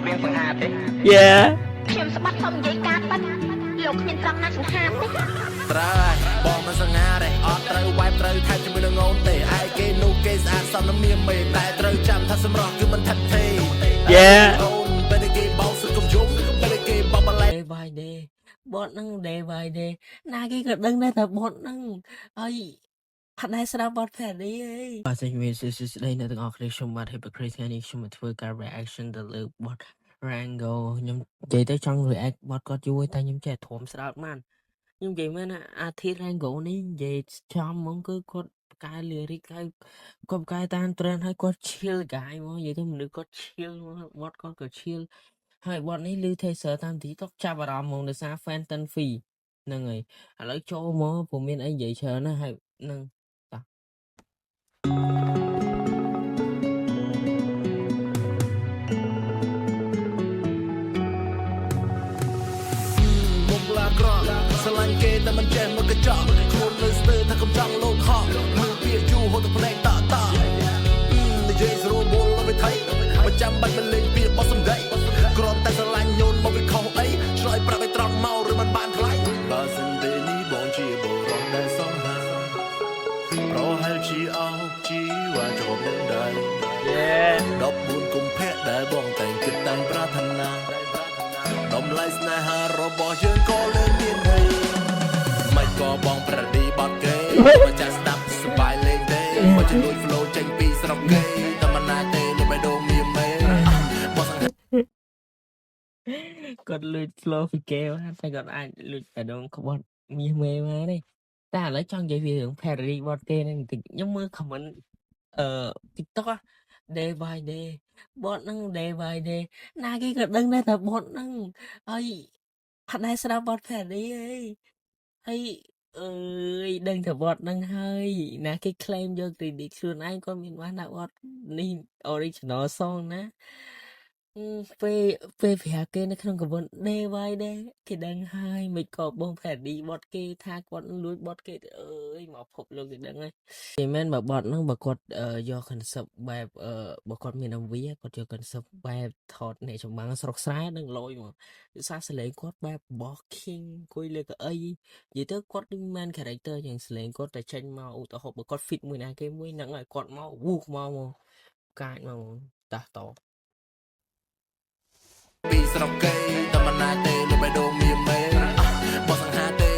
រៀងសង្ហាទេ Yeah ខ្ញុំស្បាត់សុំនិយាយការប៉ិនលោកគ្មានត្រង់ណាសង្ហាទេ ត្រូវបងមិនសង្ហាទេអត់ត្រូវវាយត្រូវថែបជាមួយនឹងអូនទេឯគេនោះគេស្អាតសំនឹងមានមេតែត្រូវចាំថាសម្រស់គឺមិនថិតទេ Yeah អូនពេលគេបោកសុំយំពេលគេបោកបលែ Day by day បត់ហ្នឹង Day by day ណាគេក៏ដឹងដែរថាបត់ហ្នឹងហើយអត់ដែរស្ដាប់បត់ផែននេះអីបាទសេចក្ដីស្ដីអ្នកទាំងអស់គ្នាខ្ញុំបាទ Hypocrite ថ្ងៃនេះខ្ញុំមកធ្វើការ reaction ទៅលើបត់ Rango ខ្ញុំនិយាយទៅចង់ react បត់គាត់យូរតែខ្ញុំចេះធំស្ដោតបានខ្ញុំនិយាយមែនណាអាធី Rango នេះនិយាយចំហ្មងគឺគាត់ផ្កាយ lyric ហើយគាត់ផ្កាយតាម trend ហើយគាត់ chill guy ហ្មងនិយាយទៅមនុស្សគាត់ chill ហ្មងបត់គាត់ក៏ chill ហើយបទនេះឮ teaser តាម TikTok ចាប់អារម្មណ៍ហ្មងដោយសារ fan Ten Fee ហ្នឹងហើយឥឡូវចូលមកព្រោះមានអីនិយាយច្រើនណាស់ហើយហ្នឹងតោះ មុខឡាក្រស្រឡាញ់គេតែមិនចេះមកកញ្ចក់ខ្លួននៅស្ទើរថាកំចង់លោកហក់មើលពាក្យយូរហូតទៅភ្នែកតនិយាយស្រួលបុលទៅថៃមិនចាំបាច់មិនលេងពាក្យបោះសម្ដីគ្រាន់តែស្រឡាញ់ញូនមកវាខុសអីឆ្លើយប្រាប់ឲ្យត្រង់មកឬមិនបានថ្លៃបើសិនពេលនេះបងជាបុរសដែលសង្ហាប្រហែលជាអោកជីវ៉ាជាប់នឹងដៃ Yeah 14កុម្ភៈដែលបងតែងគិតតាំងប្រាថ្នាតម្លៃស្នេហារបស់យើងក៏លើមានន័យមិនក៏បងប្រឌីបត់គេមកចាស់ស្ដាប់សប្បាយលេងទេមកជួយ flow ចេញពីស្រុកគេតែមិនណាទេលើបេះដូងមានមេបោះសង្ហា គាត់លួច flow ពីគេបានតែគាត់អាចលួចបេះដូងក្បត់មាសមេមកទេតែឥឡូវចង់និយាយពីរឿង parody បទគេហ្នឹងបន្តិចខ្ញុំមើល comment TikTok á day by day បទហ្នឹង day by day ណាគេក៏ដឹងដែរថាបទហ្នឹងហើយអត់ដែរស្ដាប់បទ parody អីហើយអើយដឹងថាបទហ្នឹងហើយណាគេ claim យក credit ខ្លួនឯងគាត់មានបានដាក់បទនេះ original song ណាពេលប្រាប់គេនៅក្នុង comment day by day គេដឹងហើយមិនក៏បង parody បទគេថាគាត់លួចបទគេអើយមកភពលោកគេដឹងហើយនិយាយមែនបើបទហ្នឹងបើគាត់យក concept បែបបើគាត់មាន MV គាត់យក concept បែបថតអ្នកចម្បាំងស្រុកស្រែនឹងលយមកដោយសារសលេងគាត់បែបរបស់ King អង្គុយលើកៅអីនិយាយទៅគាត់ដូច main character យ៉ាងសលេងគាត់តែចេញមកឧទាហរណ៍បើគាត់ fit មួយណាគេមួយហ្នឹងហើយគាត់មកវូកមកកាចមកតាស់ត ពីស្រុកគេតែមិនណាទេលើបេះដូងមានមេបោះសង្ហាទេ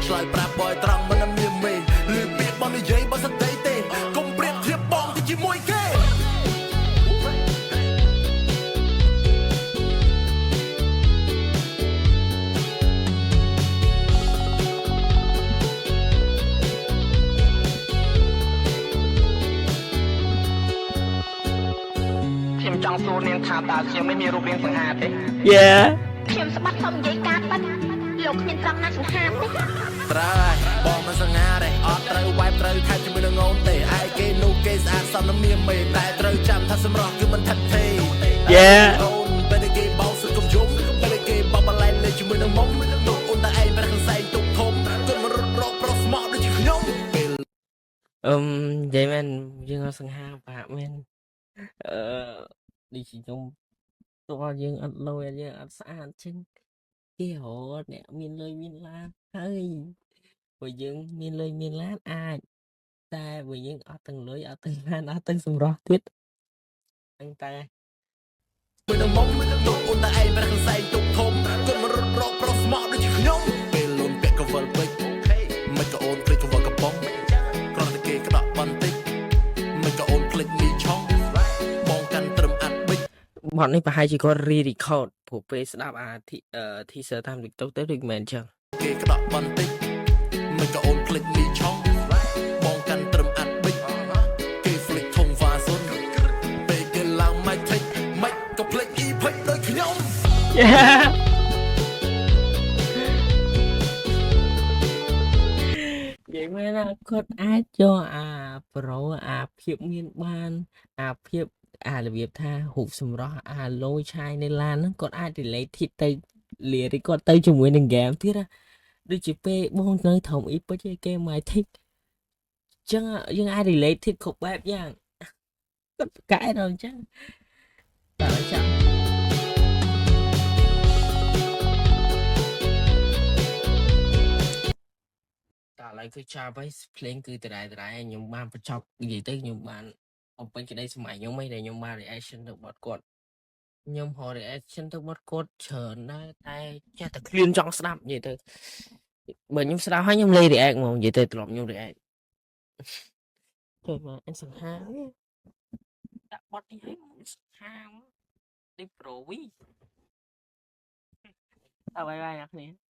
ឆ្លើយប្រាប់បយត្រង់មិនមានមេលឺពាក្យបងនិយាយបើស្ដីទេកុំប្រៀបធៀបបងទៅជាមួយគេខ្ញុំចង់សួរនាងថាតើខ្ញុំមិនមានរូបរាងសង្ហាទេ Yeah ខ្ញុំស្បាត់សុំនិយាយការប៉ិនលោកគ្មានត្រង់ណាសង្ហាទេ ត្រូវបងមិនសង្ហាទេអត់ត្រូវវាយត្រូវថែបជាមួយនឹងអូនទេឯគេនោះគេស្អាតសំនឹងមានមេតែត្រូវចាំថាសម្រស់គឺមិនថិតទេ Yeah អូនពេលគេបោកសុំយំពេលគេបោកបលែងលេងជាមួយនឹងមុំនោះអូនតែឯងប្រឹងសែងទុកធំគាត់មករត់រកប្រុសស្មោកដូចជាខ្ញុំពេល និយាយមែនយើងអត់សង្ហាបាក់មែនដូចជាខ្ញុំតើយើងអត់លយយើងអត់ស្អាតចឹងគេរត់អ្នកមានលុយមានឡានហើយបើយើងមានលុយមានឡានអាចតែបើយើងអត់ទាំងលុយអត់ទាំងឡានអត់ទាំងសម្រស់ទៀតហ្នឹងតែ ពេលនឹងមុំនោះអូនតែឯងប្រឹងសែងទុកធំគាត់មករត់រកប្រុសស្មោកដូចជាខ្ញុំពេលលូនពាក់កវលពេជ្រមិនក៏អូនភ្លេចកវលកំប៉ុងគ្រាន់តែគេក្តក់បន្តិចមិនក៏អូនភ្លេចមីឆុងបងកាន់ត្រឹមអាត់បិច បទនេះប្រហែលជាគាត់ re-record ព្រោះពេលស្ដាប់teaser តាម TikTok ទៅដូចមិនមែនចឹង គេក្តក់បន្តិចមិនក៏អូនភ្លេចមីឆុងបងកាន់ត្រឹមអាត់បិចគេភ្លេចធំវ៉ាសុនពេលគេឡើងម៉ៃថិចមិនក៏ភ្លេចអ៊ីភិចដូចខ្ញុំ Yeah និយាយមែនណាគាត់អាចយកប្រូភាពមានបានភាពរបៀបថារូបសម្រស់លយឆាយនៅឡានហ្នឹងគាត់អាច relate ទៅ lyric គាត់ទៅជាមួយនឹង game ទៀតណាដូចជាពេលបងនៅធំអ៊ីពិចគេមក thích ចឹងយើងអាច relate គ្រប់បែបយ៉ាងគាត់កែដល់អញ្ចឹងតែចាំ ឡូវគឺចាប់ហើយភ្លេងគឺដដែលខ្ញុំបានបញ្ចប់និយាយទៅខ្ញុំបានអំពេញក្តីសម័យខ្ញុំឯងដែលខ្ញុំបាន reaction ទៅបទគាត់ខ្ញុំហៅ reaction ទៅបទគាត់ច្រើនដែរតែចេះតែឃ្លានចង់ស្ដាប់និយាយទៅបើខ្ញុំស្ដាប់ហើយខ្ញុំលេ react ហ្មងនិយាយទៅទ្រប់ខ្ញុំ react ជួយមកអញសង្ហាដាក់បទនេះឲ្យមកសង្ហានេះប្រូវីតើបាយអ្នកគ្នា